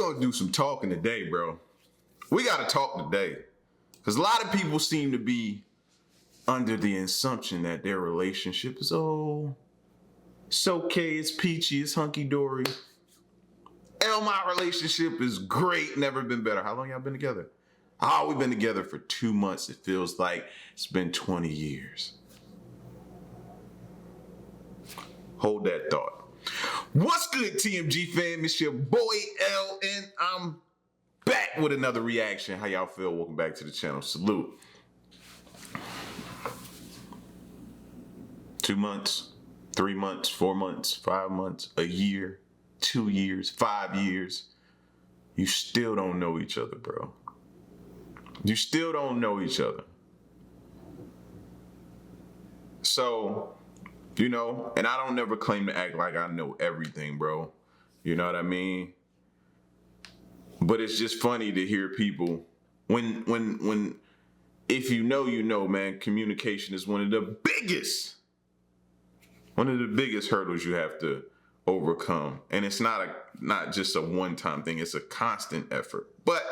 gonna do some talking today, bro. We gotta talk today. Because a lot of people seem to be under the assumption that their relationship is, it's okay, it's peachy, it's hunky-dory. My relationship is great, never been better. How long y'all been together? We've been together for 2 months. It feels like it's been 20 years. Hold that thought. What's good, TMG fam? It's your boy L, and I'm back with another reaction. How y'all feel? Welcome back to the channel. Salute. 2 months, 3 months, 4 months, 5 months, a year, 2 years, 5 years. You still don't know each other, bro. You still don't know each other. So, and I don't never claim to act like I know everything, bro. You know what I mean? But it's just funny to hear people when if you know, man, communication is one of the biggest hurdles you have to overcome. And it's not just a one-time thing, it's a constant effort. But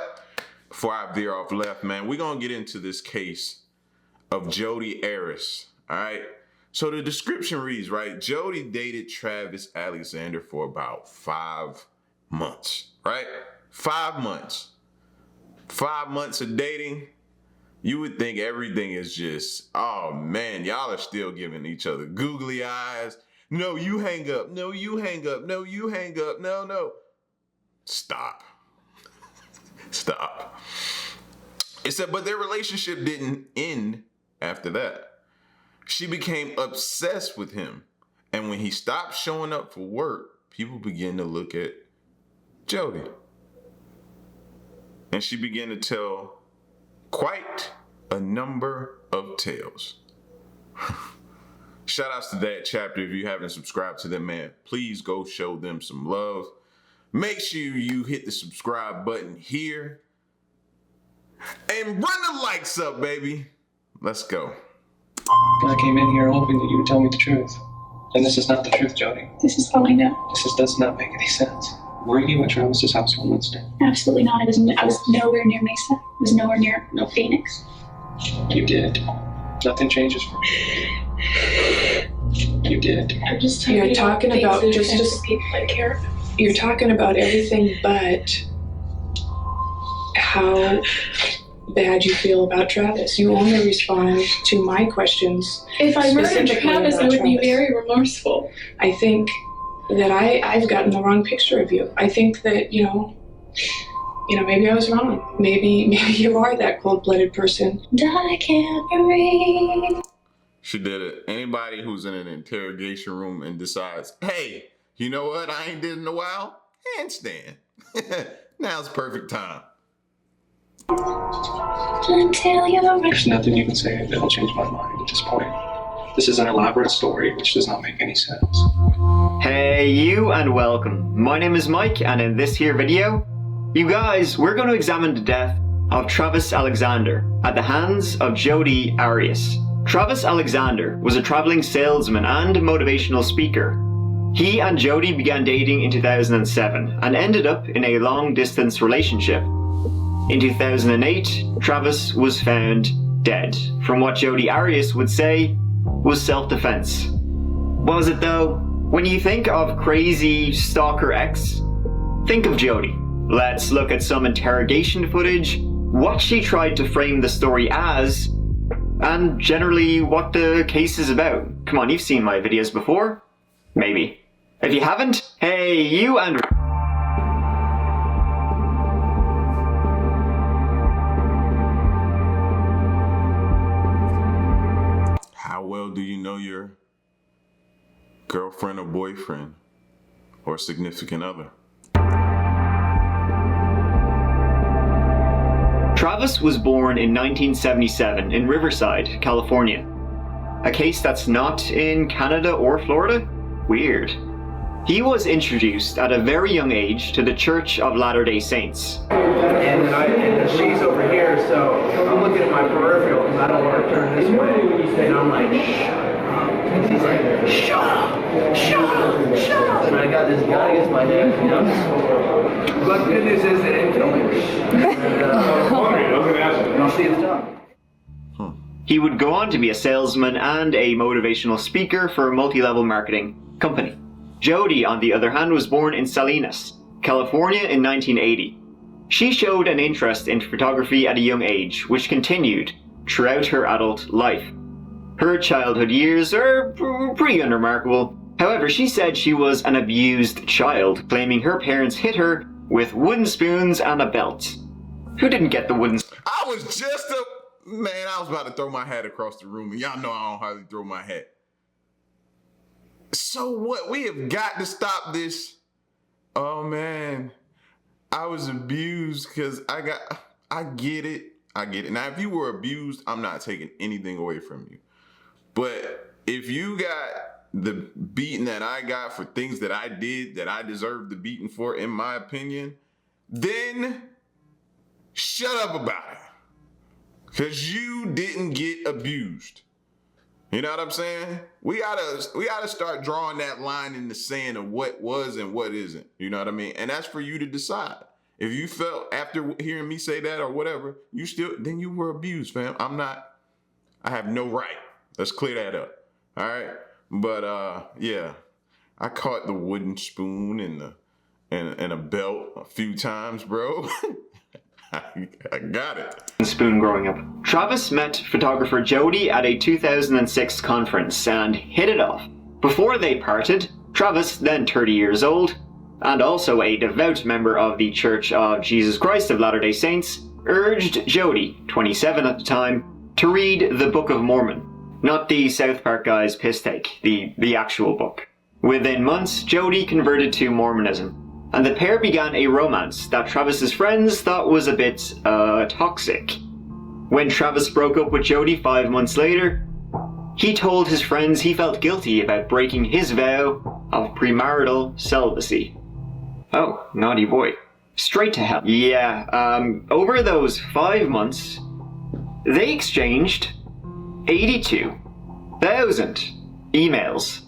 before I veer off left, man, we're gonna get into this case of Jody Arias. All right. So the description reads, right? Jody dated Travis Alexander for about 5 months, right? 5 months. 5 months of dating. You would think everything is just, oh man, y'all are still giving each other googly eyes. No, you hang up. No, you hang up. No, you hang up. No. Stop. Stop. It said, but their relationship didn't end after that. She became obsessed with him. And when he stopped showing up for work, people began to look at Jody. And she began to tell quite a number of tales. Shout outs to that chapter. If you haven't subscribed to them, man, please go show them some love. Make sure you hit the subscribe button here. And run the likes up, baby. Let's go. I came in here hoping that you would tell me the truth. And this is not the truth, Jody. This is all I know. Does not make any sense. Were you at Travis's house on Wednesday? Absolutely not. I was nowhere near Mesa. I was nowhere near Phoenix. You did. Nothing changes for me. You did. I'm just You're talking about just people I care about. You're talking about everything but how bad you feel about Travis. You only respond to my questions. If I murdered specifically Travis, I about would be Travis. very remorseful. I think that I've gotten the wrong picture of you. I think that, maybe I was wrong. Maybe you are that cold-blooded person. And I can't breathe. She did it. Anybody who's in an interrogation room and decides, hey, you know what? I ain't did in a while. Handstand. Now's the perfect time. Until you're There's nothing you can say that'll change my mind at this point. This is an elaborate story which does not make any sense. Hey you, and welcome. My name is Mike, and in this here video, you guys, we're going to examine the death of Travis Alexander at the hands of Jody Arias. Travis Alexander was a traveling salesman and motivational speaker. He and Jody began dating in 2007 and ended up in a long-distance relationship. In 2008, Travis was found dead, from what Jody Arias would say was self-defense. Was it though? When you think of crazy stalker ex, think of Jody. Let's look at some interrogation footage, what she tried to frame the story as, and generally what the case is about. Come on, you've seen my videos before? Maybe. If you haven't, hey, you and... How well do you know your girlfriend or boyfriend or significant other? Travis was born in 1977 in Riverside, California. A case that's not in Canada or Florida? Weird. He was introduced at a very young age to the Church of Latter-day Saints. And she's over here, so I'm looking at my peripheral because I don't want to turn this way. And I'm like, and she's like, shut up. And I got this guy against my neck, But good news is they didn't kill me. And, I'll see it's done. He would go on to be a salesman and a motivational speaker for a multi-level marketing company. Jody, on the other hand, was born in Salinas, California in 1980. She showed an interest in photography at a young age, which continued throughout her adult life. Her childhood years are pretty unremarkable. However, she said she was an abused child, claiming her parents hit her with wooden spoons and a belt. Who didn't get the wooden spoons? I was just man, I was about to throw my hat across the room, and y'all know I don't hardly throw my hat. So what? We have got to stop this. Oh man, I was abused because I get it. I get it. Now, if you were abused, I'm not taking anything away from you. But if you got the beating that I got for things that I did that I deserved the beating for, in my opinion, then shut up about it. Because you didn't get abused. You know what I'm saying? We gotta start drawing that line in the sand of what was and what isn't. You know what I mean? And that's for you to decide. If you felt after hearing me say that or whatever, then you were abused, fam. I have no right. Let's clear that up. All right. But yeah, I caught the wooden spoon and a belt a few times, bro. I got it. Spoon growing up. Travis met photographer Jody at a 2006 conference and hit it off. Before they parted, Travis, then 30 years old, and also a devout member of the Church of Jesus Christ of Latter-day Saints, urged Jody, 27 at the time, to read the Book of Mormon. Not the South Park guy's piss take, the actual book. Within months, Jody converted to Mormonism, and the pair began a romance that Travis's friends thought was a bit, toxic. When Travis broke up with Jody 5 months later, he told his friends he felt guilty about breaking his vow of premarital celibacy. Oh, naughty boy. Straight to hell. Yeah, over those 5 months, they exchanged 82,000 emails,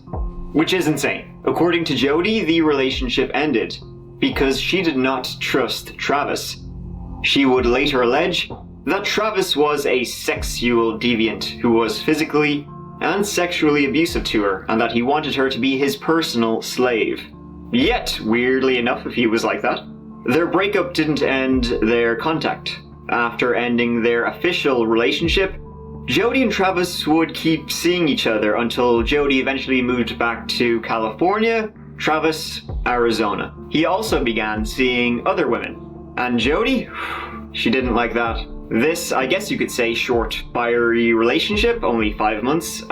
which is insane. According to Jody, the relationship ended because she did not trust Travis. She would later allege that Travis was a sexual deviant who was physically and sexually abusive to her, and that he wanted her to be his personal slave. Yet, weirdly enough, if he was like that, their breakup didn't end their contact. After ending their official relationship, Jody and Travis would keep seeing each other until Jody eventually moved back to California, Travis, Arizona. He also began seeing other women. And Jody? She didn't like that. This, I guess you could say, short, fiery relationship, only 5 months,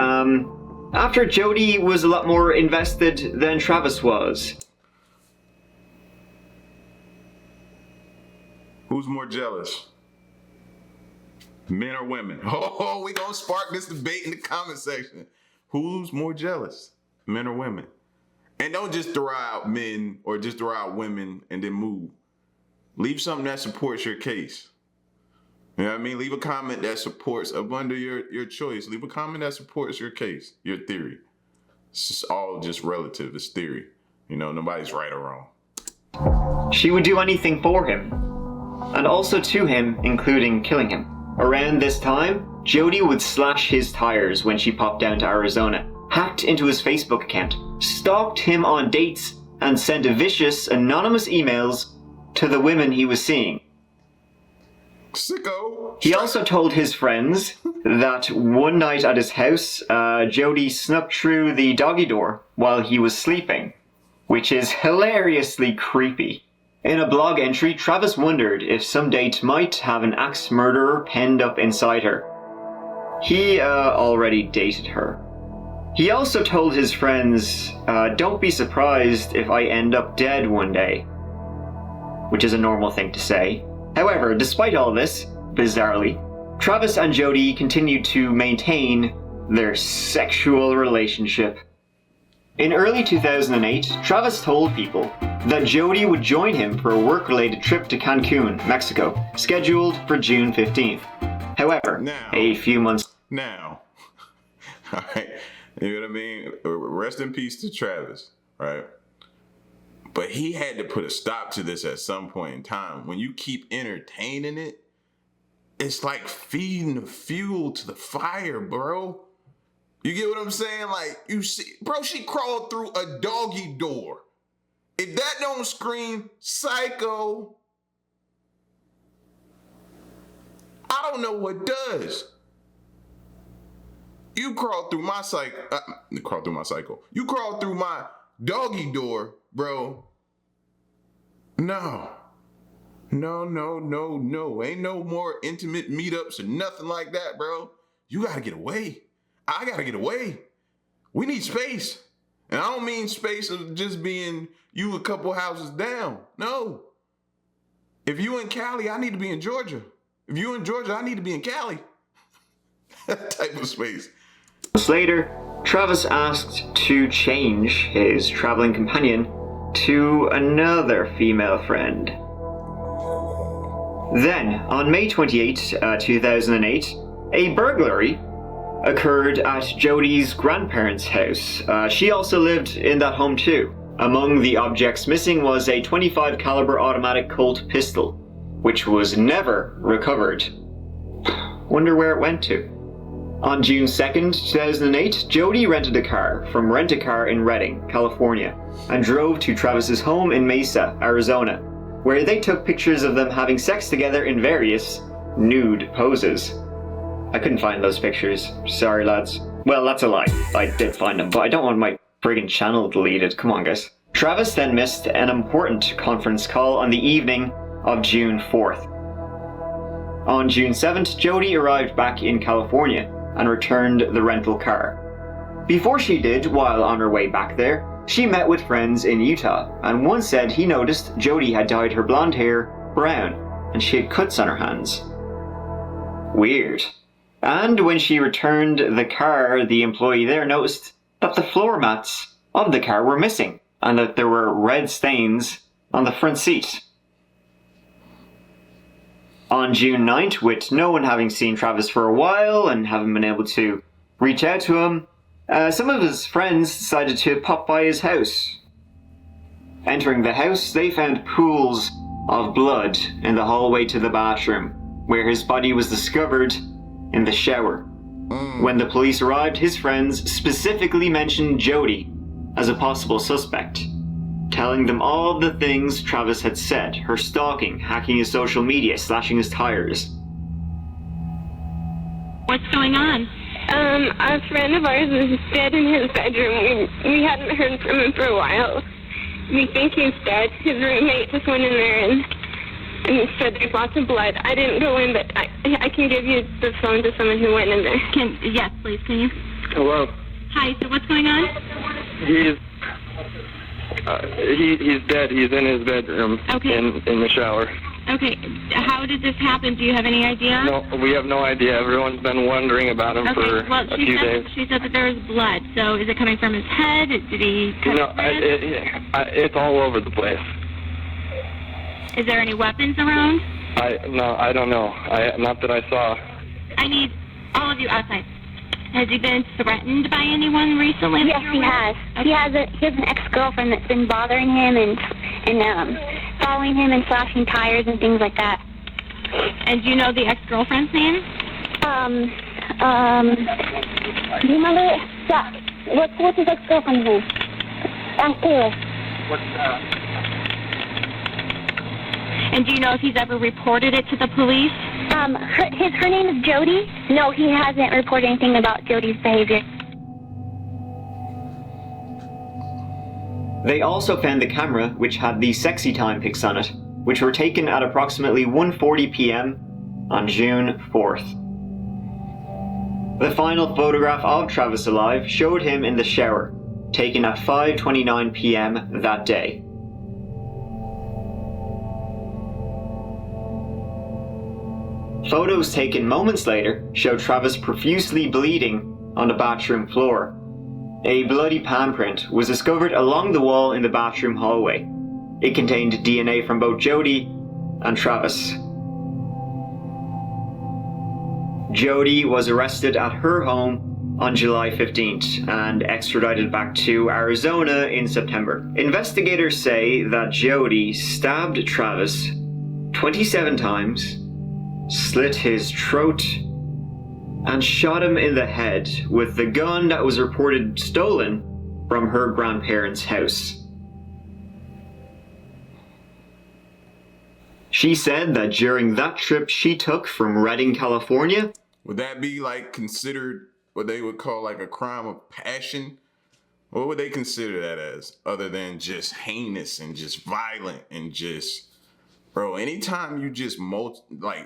after Jody was a lot more invested than Travis was. Who's more jealous? Men or women? Oh, we gonna spark this debate in the comment section. Who's more jealous? Men or women? And don't just throw out men or just throw out women and then move. Leave something that supports your case. You know what I mean? Leave a comment that supports up under your choice. Leave a comment that supports your case, your theory. It's just all just relative. It's theory. You know, nobody's right or wrong. She would do anything for him, and also to him, including killing him. Around this time, Jody would slash his tires when she popped down to Arizona, hacked into his Facebook account, stalked him on dates, and sent vicious, anonymous emails to the women he was seeing. Sicko. He also told his friends that one night at his house, Jody snuck through the doggy door while he was sleeping, which is hilariously creepy. In a blog entry, Travis wondered if some date might have an axe murderer penned up inside her. He already dated her. He also told his friends, don't be surprised if I end up dead one day, which is a normal thing to say. However, despite all this, bizarrely, Travis and Jody continued to maintain their sexual relationship. In early 2008, Travis told people that Jody would join him for a work-related trip to Cancun, Mexico, scheduled for June 15th. However, a few months... Now, all right, you know what I mean? Rest in peace to Travis, right? But he had to put a stop to this at some point in time. When you keep entertaining it, it's like feeding the fuel to the fire, bro. You get what I'm saying? Like, you see, bro, she crawled through a doggy door. If that don't scream psycho, I don't know what does. You crawled through my cycle. You crawled through my doggy door, bro. No. Ain't no more intimate meetups or nothing like that, bro. You gotta get away. I gotta get away. We need space. And I don't mean space of just being you a couple houses down. No. If you in Cali, I need to be in Georgia. If you in Georgia, I need to be in Cali. That type of space. Later, Travis asked to change his traveling companion to another female friend. Then, on May 28, 2008, a burglary occurred at Jody's grandparents' house. She also lived in that home too. Among the objects missing was a .25 caliber automatic Colt pistol, which was never recovered. Wonder where it went to. On June 2nd, 2008, Jody rented a car from Rent-A-Car in Redding, California, and drove to Travis's home in Mesa, Arizona, where they took pictures of them having sex together in various nude poses. I couldn't find those pictures. Sorry, lads. Well, that's a lie. I did find them, but I don't want my friggin' channel deleted. Come on, guys. Travis then missed an important conference call on the evening of June 4th. On June 7th, Jody arrived back in California and returned the rental car. Before she did, while on her way back there, she met with friends in Utah, and one said he noticed Jody had dyed her blonde hair brown, and she had cuts on her hands. Weird. And when she returned the car, the employee there noticed that the floor mats of the car were missing, and that there were red stains on the front seat. On June 9th, with no one having seen Travis for a while and having been able to reach out to him, some of his friends decided to pop by his house. Entering the house, they found pools of blood in the hallway to the bathroom, where his body was discovered in the shower. When the police arrived, his friends specifically mentioned Jody as a possible suspect, telling them all of the things Travis had said, her stalking, hacking his social media, slashing his tires. What's going on? A friend of ours is dead in his bedroom. We hadn't heard from him for a while. We think he's dead. His roommate just went in there and said there's lots of blood. I didn't go in, but I can give you the phone to someone who went in there. Yes, please, can you? Hello. Hi, so what's going on? He's dead. He's in his bedroom. Okay. In the shower. Okay, how did this happen? Do you have any idea? No, we have no idea. Everyone's been wondering about him for a few days. She said that there was blood. So is it coming from his head? Did he cut his head? It's all over the place. Is there any weapons around? I don't know. Not that I saw. I need all of you outside. Has he been threatened by anyone recently? Yes, he has. Okay. He has an ex-girlfriend that's been bothering him and following him and slashing tires and things like that. And do you know the ex-girlfriend's name? Do you remember it? Yeah. What's his ex-girlfriend's name? Taylor. And do you know if he's ever reported it to the police? Her name is Jody. No, he hasn't reported anything about Jody's behavior. They also found the camera which had the sexy time pics on it, which were taken at approximately 1:40 p.m. on June 4th. The final photograph of Travis alive showed him in the shower, taken at 5:29 p.m. that day. Photos taken moments later showed Travis profusely bleeding on the bathroom floor. A bloody palm print was discovered along the wall in the bathroom hallway. It contained DNA from both Jody and Travis. Jody was arrested at her home on July 15th and extradited back to Arizona in September. Investigators say that Jody stabbed Travis 27 times, slit his throat, and shot him in the head with the gun that was reported stolen from her grandparents' house. She said that during that trip she took from Redding, California. Would that be like considered what they would call like a crime of passion? What would they consider that as, other than just heinous and just violent and just, bro, anytime you just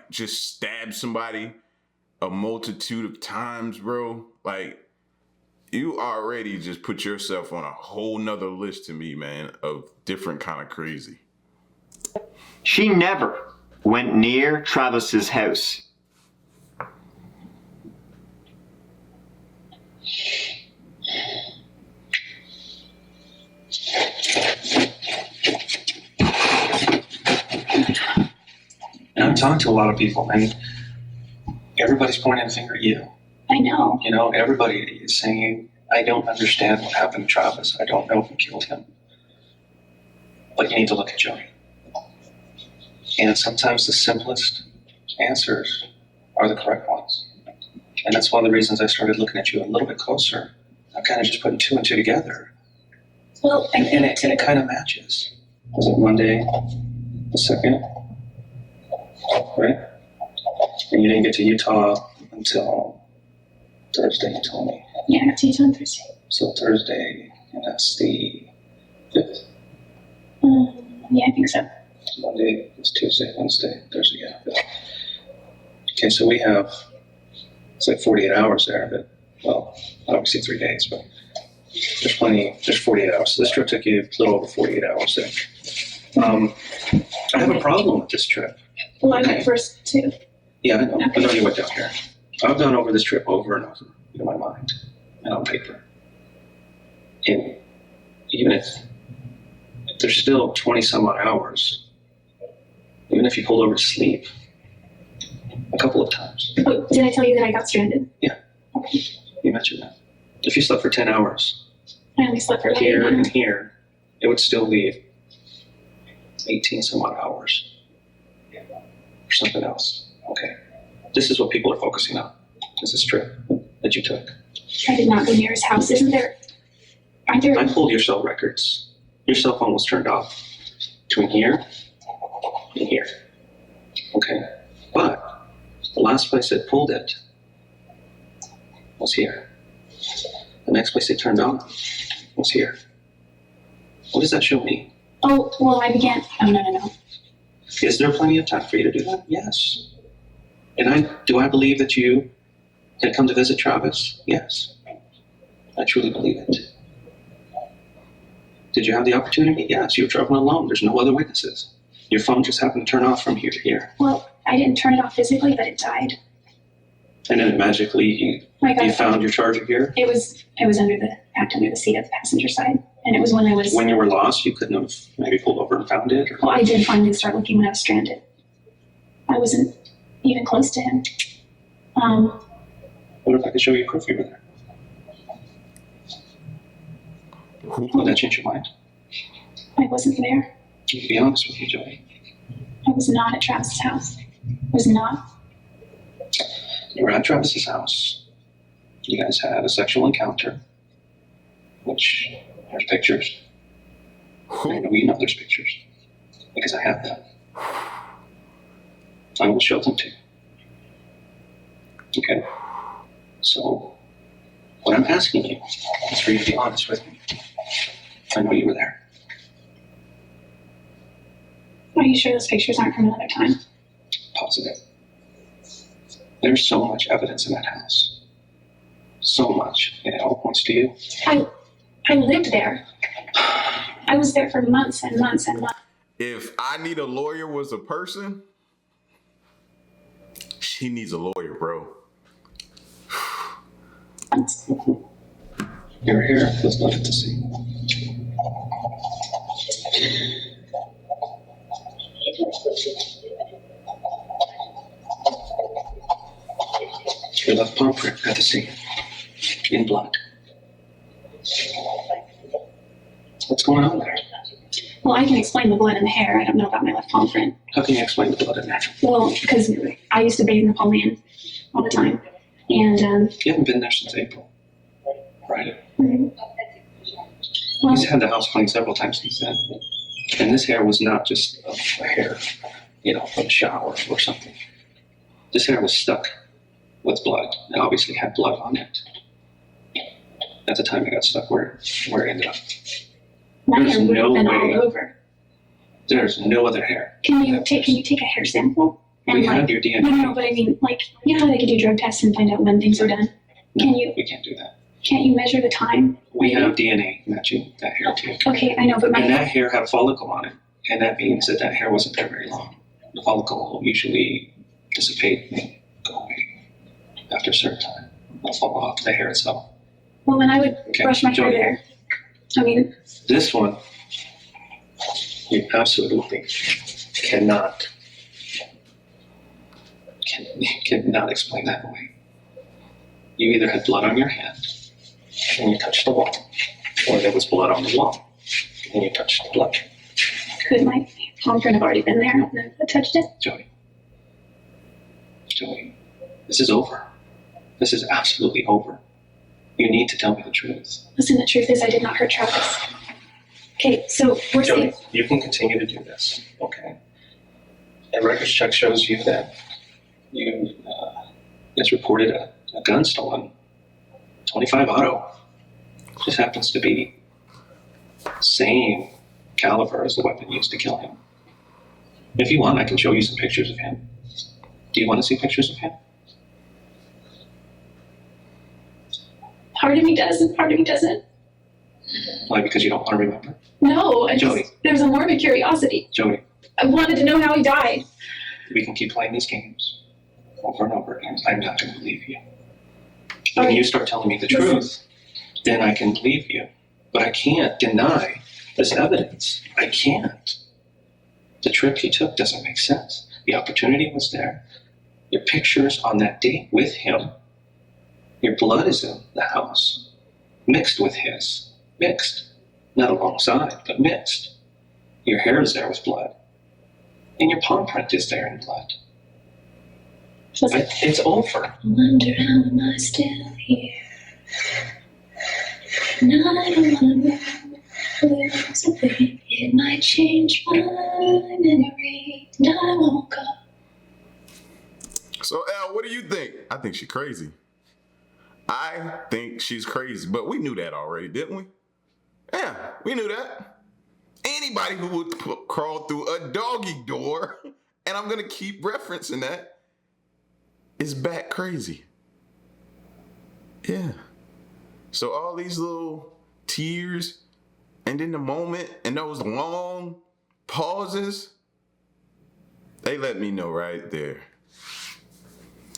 just stab somebody a multitude of times, bro, like, you already just put yourself on a whole nother list to me, man, of different kind of crazy. She never went near Travis's house. And I've talked to a lot of people, and everybody's pointing a finger at you. I know. You know, everybody is saying, I don't understand what happened to Travis. I don't know who killed him. But you need to look at Jody. And sometimes the simplest answers are the correct ones. And that's one of the reasons I started looking at you a little bit closer. I'm kind of just putting two and two together. Well, I And think it kind of matches. Was it Monday the 2nd? Right? And you didn't get to Utah until Thursday, you told me. yeah, I got to Utah on Thursday. So Thursday, and that's the 5th. Yeah, I think so. Monday, it's Tuesday, Wednesday, Thursday, yeah. 5th. Okay, so we have, it's like 48 hours there, but, well, obviously 3 days, but there's 48 hours. So this trip took you a little over 48 hours there. I have a problem with this trip. Well, I went first too. Yeah, I know. I Okay. know you went down here. I've gone over this trip over and over in my mind and on paper. And even if there's still 20 some odd hours, even if you pulled over to sleep a couple of times, Oh, did I tell you that I got stranded? Yeah. Okay. you mentioned that. If you slept for 10 hours I only slept for like here 8 and hours. here, it would still leave 18 some odd hours for something else. Okay. This is what people are focusing on, is this trip that you took. I did not go near his house. Aren't there? I pulled your cell records. Your cell phone was turned off between here and here. Okay. But the last place it pulled it was here. The next place it turned on was here. What does that show me? Oh, well, I began. Oh, no. Is there plenty of time for you to do that? Yes. And do I believe that you had come to visit Travis? Yes. I truly believe it. Did you have the opportunity? Yes. You were traveling alone. There's no other witnesses. Your phone just happened to turn off from here to here. Well, I didn't turn it off physically, but it died. And then magically you found your charger here? It was packed under the seat of the passenger side. And it was when I was. When you were lost, you couldn't have maybe pulled over and found it? Or... Well, I did finally start looking when I was stranded. I wasn't even close to him. What if I could show you proof you were there? Would that change your mind? I wasn't there. You can be honest with me, Jody. I was not at Travis's house. I was not. You were at Travis's house. You guys had a sexual encounter, which there's pictures. I know you know there's pictures because I have them. I will show them to you. Okay? So, what I'm asking you is for you to be honest with me. I know you were there. Are you sure those pictures aren't from another time? Positive. There's so much evidence in that house. So much. And it all points to you. I lived there. I was there for months and months and months. If I Need a Lawyer was a person, she needs a lawyer, bro. You're here. Let's look at the scene. Your left palm print at the scene. in blood. What's going on there? Well, I can explain the blood in the hair. I don't know about my left palm print. How can you explain the blood in there? Well, because I used to bathe in the Napoleon all the time. And, You haven't been there since April, right? well, He's had the house cleaned several times since then. And this hair was not just a hair, from a shower or something. This hair was stuck with blood and obviously had blood on it. At the time it got stuck where it ended up. my there's hair would no have been way. all over. There's no other hair. Can you take a hair sample? We have your DNA. No, but I mean, you know how they could do drug tests and find out when things are done? We can't do that. Can't you measure the time? We have DNA matching that hair too. Okay, I know, but And that hair had a follicle on it. And that means that hair wasn't there very long. The follicle will usually dissipate and go away after a certain time. It'll fall off the hair itself. well, when I would Okay, brush my hair Jody. there, I mean, This one, you absolutely cannot explain that away. You either had blood on your hand and you touched the wall, or there was blood on the wall and you touched the blood. could my palm print have already been there when I touched it? Jody, this is over. This is absolutely over. You need to tell me the truth. Listen, the truth is I did not hurt Travis. Okay, so we're Jody, safe. you can continue to do this, okay? And records check shows you that you just reported a gun stolen, 25 auto. Just happens to be same caliber as the weapon used to kill him. If you want, I can show you some pictures of him. Do you want to see pictures of him? Part of me does and part of me doesn't. Why? Because you don't want to remember? No, Jody. there was a morbid curiosity. Jody, I wanted to know how he died. we can keep playing these games over and over again. I'm not going to believe you. All When right. you start telling me the truth, then I can believe you. But I can't deny this evidence. I can't. The trip he took doesn't make sense. The opportunity was there. Your pictures on that date with him. Your blood is in the house, mixed with his. Mixed. Not alongside, but mixed. Your hair is there with blood. And your palm print is there in blood. It's over. I wonder how am I still here? And I don't wanna know something. It might change my memory, and I won't go. So, Al, what do you think? I think she's crazy. I think she's crazy, but we knew that already, didn't we? Yeah, we knew that. Anybody who would crawl through a doggy door, and I'm going to keep referencing that, is bat crazy. Yeah. So all these little tears, and then the moment, and those long pauses, they let me know right there.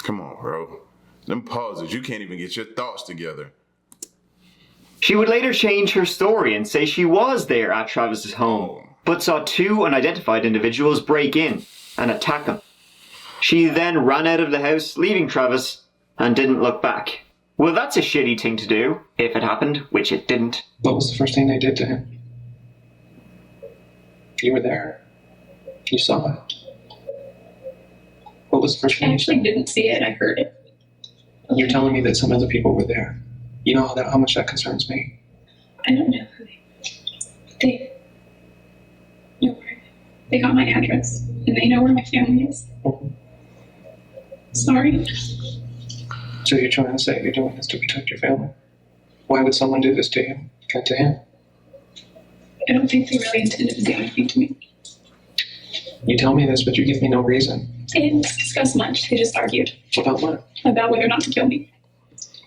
Come on, bro. Them pauses, you can't even get your thoughts together. She would later change her story and say she was there at Travis's home, but saw two unidentified individuals break in and attack him. She then ran out of the house, leaving Travis, and didn't look back. Well, that's a shitty thing to do, if it happened, which it didn't. What was the first thing they did to him? You were there. You saw it. What was the first I thing you saw? actually didn't see it. I heard it. You're telling me that some other people were there. You know how much that concerns me. I don't know who they know where. They got my address, and they know where my family is. Sorry. So you're trying to say you're doing this to protect your family? Why would someone do this to you and to him? I don't think they really intended to do anything to me. You tell me this, but you give me no reason. They didn't discuss much. They just argued About what? about whether or not to kill me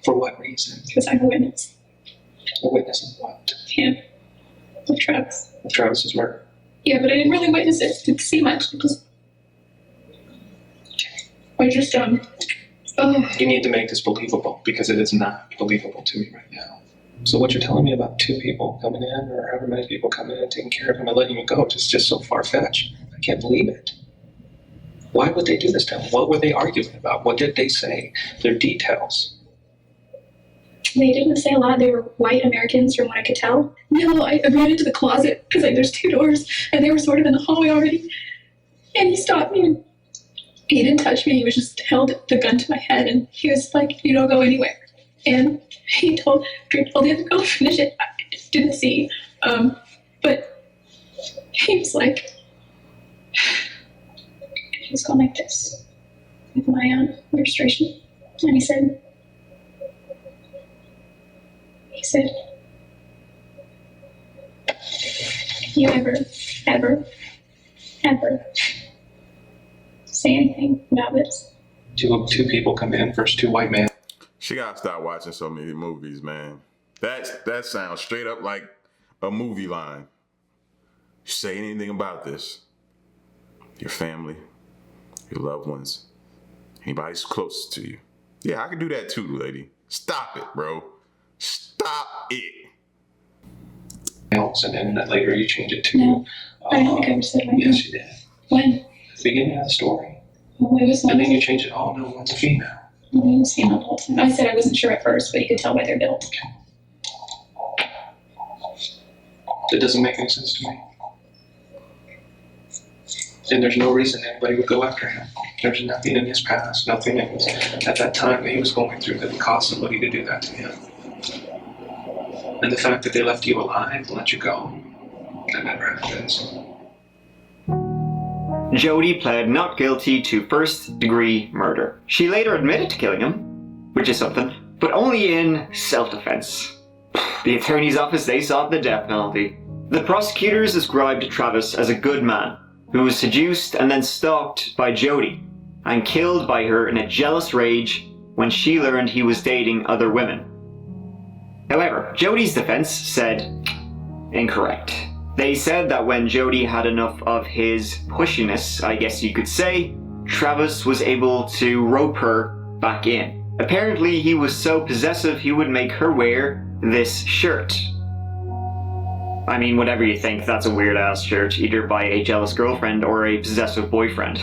For what reason? because I'm a witness. A witness of what? Him. With Travis. Of Travis's murder. Yeah, but I didn't really witness it. Didn't see much. Because I just You need to make this believable because it is not believable to me right now. So what you're telling me about two people coming in or however many people coming in and taking care of him and letting him go is just so far-fetched. I can't believe it. Why would they do this to him? What were they arguing about? What did they say? Their details. They didn't say a lot. They were white Americans from what I could tell. No, I ran into the closet because there's 2 doors and they were sort of in the hallway already. And he stopped me and he didn't touch me. He was just held the gun to my head and he was like, "You don't go anywhere." And he told him to go finish it. I didn't see. But he was like, he was going like this with my registration. And he said, "You ever say anything about this?" Two people come in, first 2 white men. She gotta stop watching so many movies, man. That sounds straight up like a movie line. Say anything about this? Your family, your loved ones, anybody's closest to you. Yeah, I can do that too, lady. Stop it, bro. Stop it. And then later you change it to... No, I don't think I ever said that. Yes, you did. When? At the beginning of the story. Well, it was not. And then you change it, "Oh, no, one's a female." It was female the whole time. I said I wasn't sure at first, but you could tell by their build. That doesn't make any sense to me. And there's no reason anybody would go after him. There's nothing in his past, nothing at that time that he was going through that would cause somebody to do that to him. And the fact that they left you alive and let you go, that never happens. Jody pled not guilty to first-degree murder. She later admitted to killing him, which is something, but only in self-defense. The attorney's office, they sought the death penalty. The prosecutors described Travis as a good man who was seduced and then stalked by Jody and killed by her in a jealous rage when she learned he was dating other women. However, Jody's defense said incorrect. They said that when Jody had enough of his pushiness, I guess you could say, Travis was able to rope her back in. Apparently, he was so possessive he would make her wear this shirt. I mean, whatever you think, that's a weird-ass shirt, either by a jealous girlfriend or a possessive boyfriend.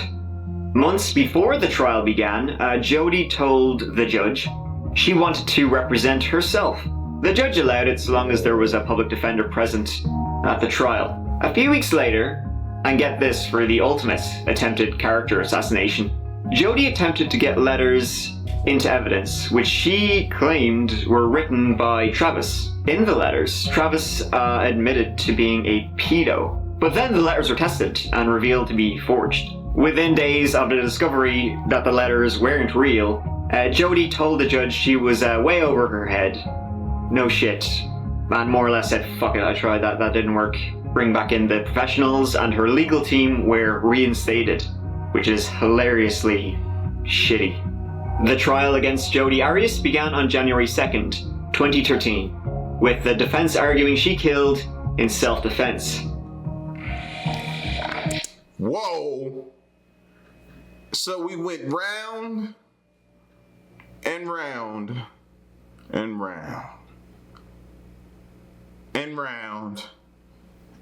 Months before the trial began, Jody told the judge she wanted to represent herself. The judge allowed it so long as there was a public defender present at the trial. A few weeks later, and get this for the ultimate attempted character assassination, Jody attempted to get letters into evidence, which she claimed were written by Travis. In the letters, Travis admitted to being a pedo, but then the letters were tested and revealed to be forged. Within days of the discovery that the letters weren't real, Jody told the judge she was way over her head. No shit. And more or less said, "Fuck it, I tried that didn't work." Bring back in the professionals, and her legal team were reinstated, which is hilariously shitty. The trial against Jodi Arias began on January 2nd, 2013, with the defense arguing she killed in self-defense. Whoa! So we went round and round and round and round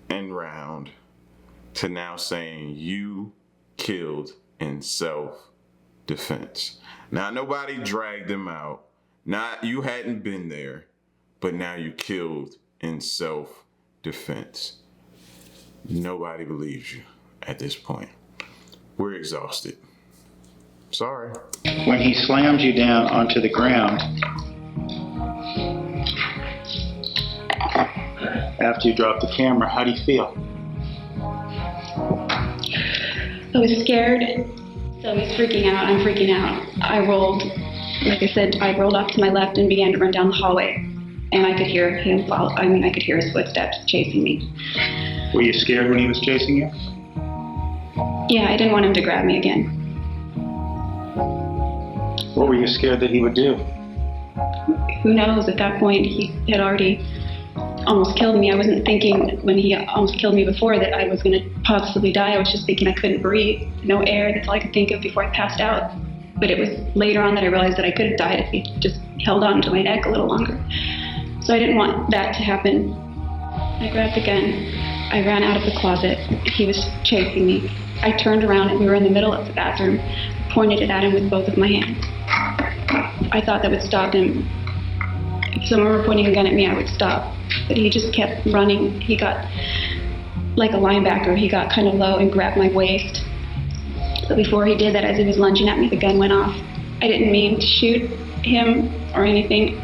and round to now saying you killed in self-defense. Now, nobody dragged him out. Not you hadn't been there, but now you killed in self-defense. Nobody believes you at this point. We're exhausted. Sorry. When he slammed you down onto the ground, after you dropped the camera, how do you feel? I was scared, so he's freaking out, I'm freaking out. I rolled, like I said, I rolled off to my left and began to run down the hallway. And I could hear him follow, I could hear his footsteps chasing me. Were you scared when he was chasing you? Yeah, I didn't want him to grab me again. What were you scared that he would do? Who knows, at that point he had already almost killed me. I wasn't thinking when he almost killed me before that I was going to possibly die. I was just thinking I couldn't breathe, no air. That's all I could think of before I passed out. But it was later on that I realized that I could have died if he just held on to my neck a little longer. So I didn't want that to happen. I grabbed the gun. I ran out of the closet. He was chasing me. I turned around and we were in the middle of the bathroom. I pointed it at him with both of my hands. I thought that would stop him. if someone were pointing a gun at me, I would stop. But he just kept running. He got, like a linebacker, he got kind of low and grabbed my waist. But before he did that, as he was lunging at me, the gun went off. I didn't mean to shoot him or anything.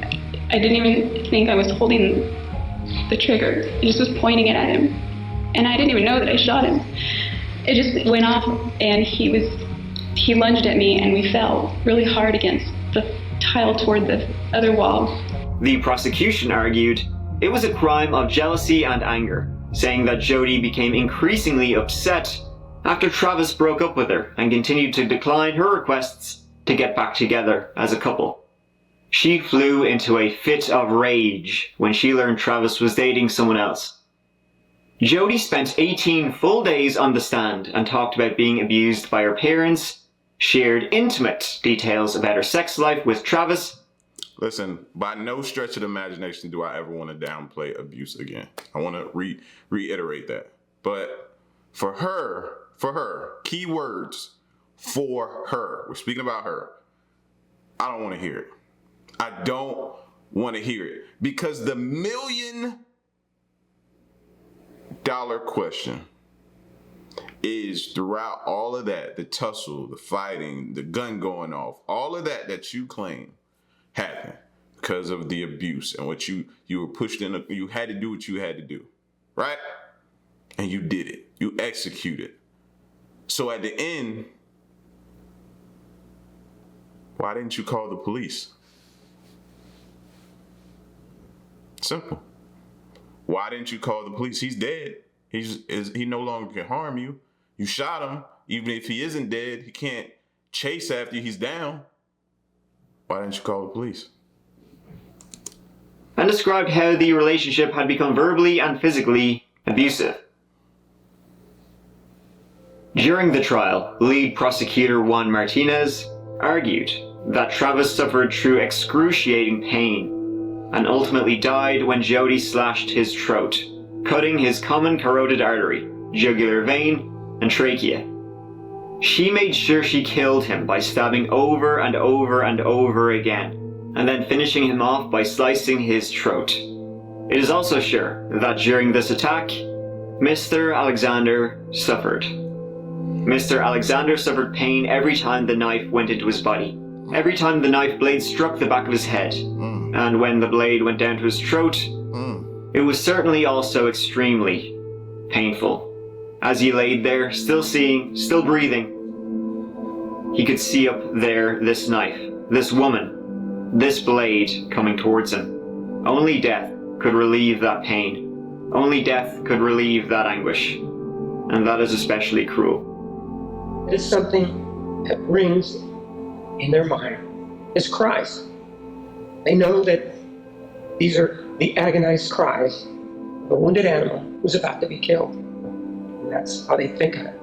I didn't even think I was holding the trigger. I just was pointing it at him. And I didn't even know that I shot him. It just went off, and he lunged at me, and we fell really hard against the tile toward the other wall. The prosecution argued it was a crime of jealousy and anger, saying that Jody became increasingly upset after Travis broke up with her and continued to decline her requests to get back together as a couple. She flew into a fit of rage when she learned Travis was dating someone else. Jody spent 18 full days on the stand and talked about being abused by her parents, shared intimate details about her sex life with Travis. Listen, by no stretch of the imagination do I ever want to downplay abuse again. I want to reiterate that. But for her, key words, for her, we're speaking about her, I don't want to hear it. I don't want to hear it. Because the $1 million question is, throughout all of that, the tussle, the fighting, the gun going off, all of that you claim happened because of the abuse and what you were pushed in, you had to do what you had to do, right? And you did it. You executed. So at the end, why didn't you call the police? Simple. Why didn't you call the police? He's dead. He no longer can harm you. You shot him. Even if he isn't dead, he can't chase after you. He's down. Why didn't you call the police? And described how the relationship had become verbally and physically abusive. During the trial, lead prosecutor Juan Martinez argued that Travis suffered through excruciating pain and ultimately died when Jody slashed his throat, cutting his common carotid artery, jugular vein, and trachea. She made sure she killed him by stabbing over and over and over again, and then finishing him off by slicing his throat. It is also sure that during this attack, Mr. Alexander suffered. Mr. Alexander suffered pain every time the knife went into his body, every time the knife blade struck the back of his head, and when the blade went down to his throat, it was certainly also extremely painful. As he laid there, still seeing, still breathing, he could see up there this knife, this woman, this blade coming towards him. Only death could relieve that pain. Only death could relieve that anguish. And that is especially cruel. It is something that rings in their mind is cries. They know that these are the agonized cries of a wounded animal who's about to be killed. And that's how they think of it.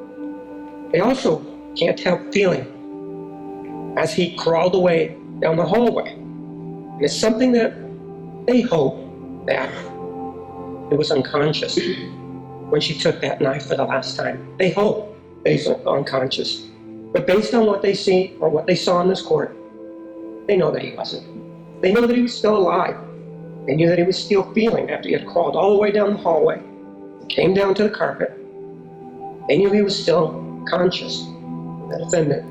They also can't help feeling as he crawled away down the hallway. And it's something that they hope that it was unconscious when she took that knife for the last time. They hope that he's unconscious. But based on what they see or what they saw in this court, they know that he wasn't. They know that he was still alive. They knew that he was still feeling after he had crawled all the way down the hallway, came down to the carpet. They knew he was still conscious. The defendant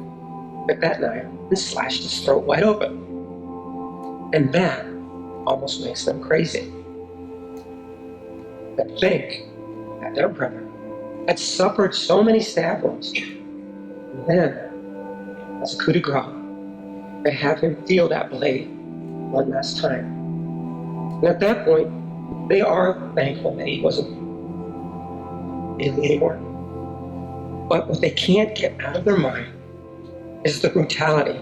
took that knife and slashed his throat wide open. And that almost makes them crazy. To think that their brother had suffered so many stab wounds, and then, as a coup de grace, they have him feel that blade one last time. And at that point, they are thankful that he wasn't in anymore. But what they can't get out of their mind is the brutality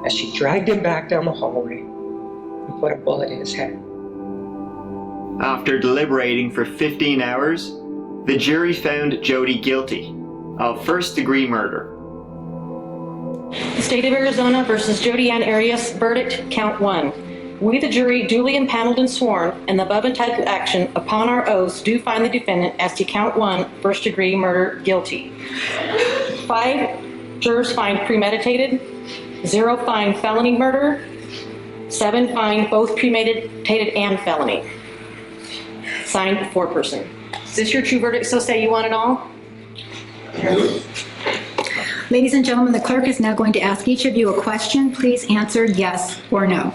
as she dragged him back down the hallway and put a bullet in his head. After deliberating for 15 hours, the jury found Jody guilty of first-degree murder. State of Arizona versus Jody and Arias, verdict, count 1. We, the jury, duly impaneled and sworn in the above entitled action upon our oaths, do find the defendant as to count 1, first-degree murder, guilty. 5 jurors find premeditated, 0 find felony murder, 7, fine, both premeditated and felony. Signed, foreperson. Is this your true verdict, so say you want it all? Ladies and gentlemen, the clerk is now going to ask each of you a question. Please answer yes or no.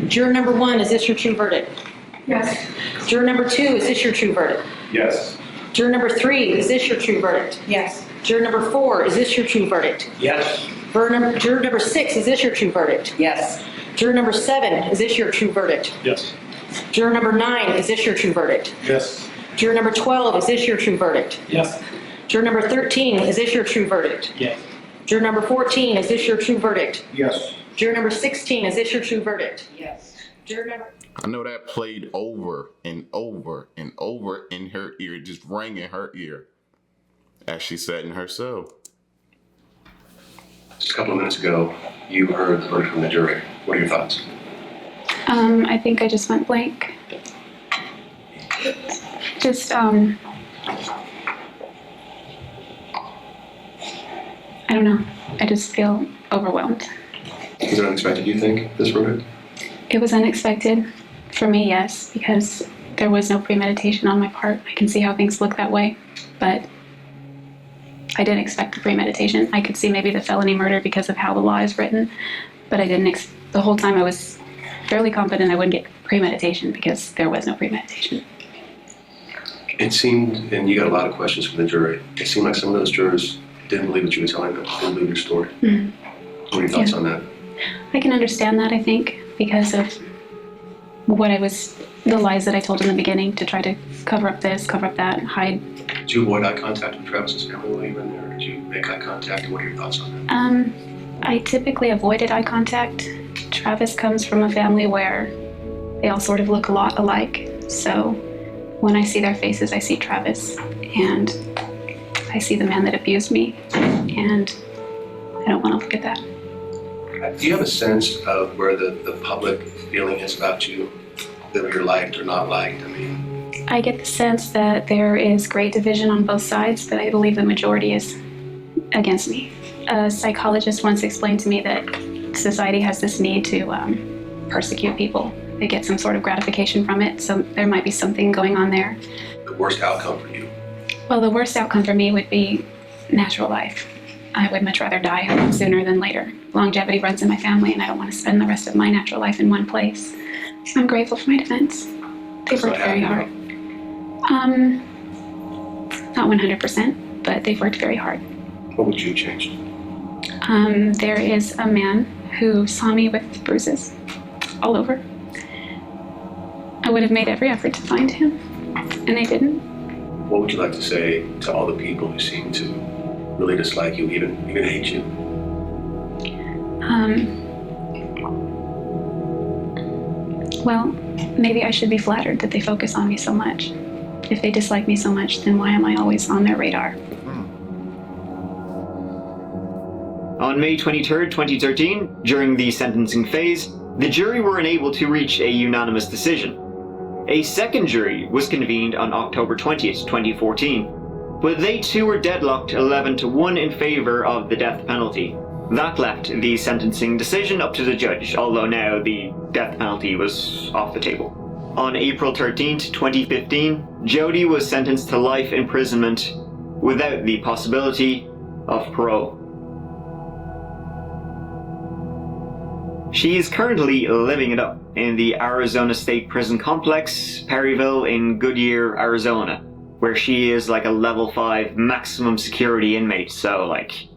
Juror number 1, is this your true verdict? Yes. Juror number 2, is this your true verdict? Yes. Juror number 3, is this your true verdict? Yes. Juror number 4, is this your true verdict? Yes. Juror number 6, is this your true verdict? Yes. Juror number 7, is this your true verdict? Yes. Juror number 9, is this your true verdict? Yes. Juror number 12, is this your true verdict? Yes. Juror number 13, is this your true verdict? Yes. Juror number 14, is this your true verdict? Yes. Juror number 16, is this your true verdict? Yes. Juror number... I know that played over and over and over in her ear, just rang in her ear as she sat in her cell. Just a couple of minutes ago, you heard the verdict from the jury. What are your thoughts? I think I just went blank. Just, I don't know. I just feel overwhelmed. Was it unexpected, you think, this verdict? It was unexpected for me, yes, because there was no premeditation on my part. I can see how things look that way, but I didn't expect the premeditation. I could see maybe the felony murder because of how the law is written, but I didn't. The whole time I was fairly confident I wouldn't get premeditation because there was no premeditation. It seemed, and you got a lot of questions from the jury, it seemed like some of those jurors didn't believe what you were telling them, didn't believe your story. Mm-hmm. What are your thoughts on that? I can understand that, I think, because of the lies that I told in the beginning to try to cover up this, cover up that, hide. Did you avoid eye contact with Travis's family while you were in there? Did you make eye contact? And what are your thoughts on that? I typically avoided eye contact. Travis comes from a family where they all sort of look a lot alike. So when I see their faces, I see Travis, and I see the man that abused me, and I don't want to look at that. Do you have a sense of where the public feeling is about you? Whether you're liked or not liked? I mean, I get the sense that there is great division on both sides, but I believe the majority is against me. A psychologist once explained to me that society has this need to persecute people. They get some sort of gratification from it, so there might be something going on there. The worst outcome for you? Well, the worst outcome for me would be natural life. I would much rather die sooner than later. Longevity runs in my family, and I don't want to spend the rest of my natural life in one place. I'm grateful for my defense. They've worked very hard. Not 100%, but they've worked very hard. What would you change? There is a man who saw me with bruises all over. I would have made every effort to find him, and I didn't. What would you like to say to all the people who seem to really dislike you, even hate you? Well, maybe I should be flattered that they focus on me so much. If they dislike me so much, then why am I always on their radar? On May 23rd, 2013, during the sentencing phase, the jury were unable to reach a unanimous decision. A second jury was convened on October 20th, 2014, but they too were deadlocked 11-1 in favor of the death penalty. That left the sentencing decision up to the judge, although now the death penalty was off the table. On April 13th, 2015, Jody was sentenced to life imprisonment without the possibility of parole. She is currently living it up in the Arizona State Prison Complex, Perryville in Goodyear, Arizona, where she is like a level 5 maximum security inmate, so like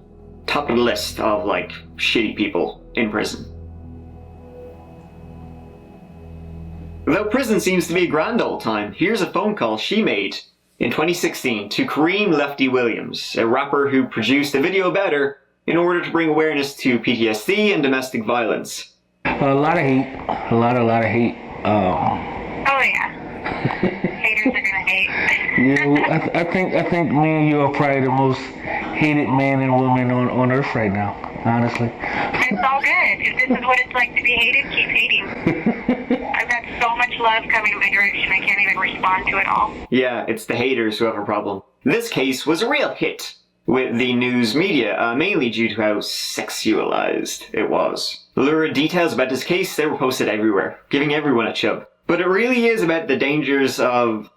top of the list of like shitty people in prison. Though prison seems to be a grand old time, here's a phone call she made in 2016 to Kareem Lefty Williams, a rapper who produced a video about her in order to bring awareness to PTSD and domestic violence. A lot of hate. A lot of hate. Oh yeah. Haters are gonna hate. Yeah, well, I think me and you are probably the most hated man and woman on earth right now, honestly. It's all good. If this is what it's like to be hated, keep hating. I've got so much love coming in my direction, I can't even respond to it all. Yeah, it's the haters who have a problem. This case was a real hit with the news media, mainly due to how sexualized it was. lurid details about this case, they were posted everywhere, giving everyone a chub. But it really is about the dangers of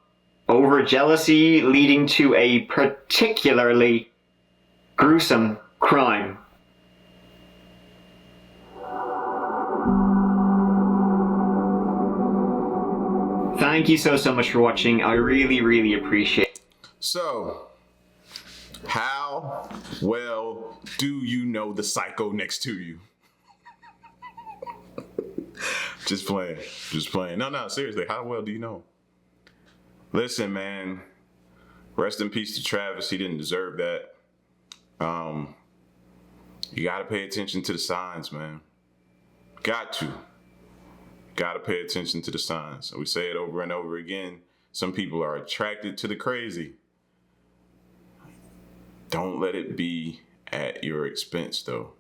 over-jealousy leading to a particularly gruesome crime. Thank you so much for watching. I really appreciate it. So, how well do you know the psycho next to you? Just playing. No, seriously, how well do you know? Listen, man, rest in peace to Travis. He didn't deserve that. You gotta pay attention to the signs, man. Got to pay attention to the signs. We say it over and over again. Some people are attracted to the crazy. Don't let it be at your expense, though.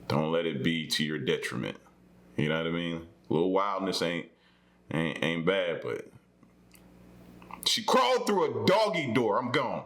Don't let it be to your detriment. You know what I mean? A little wildness ain't bad, but she crawled through a doggy door. I'm gone.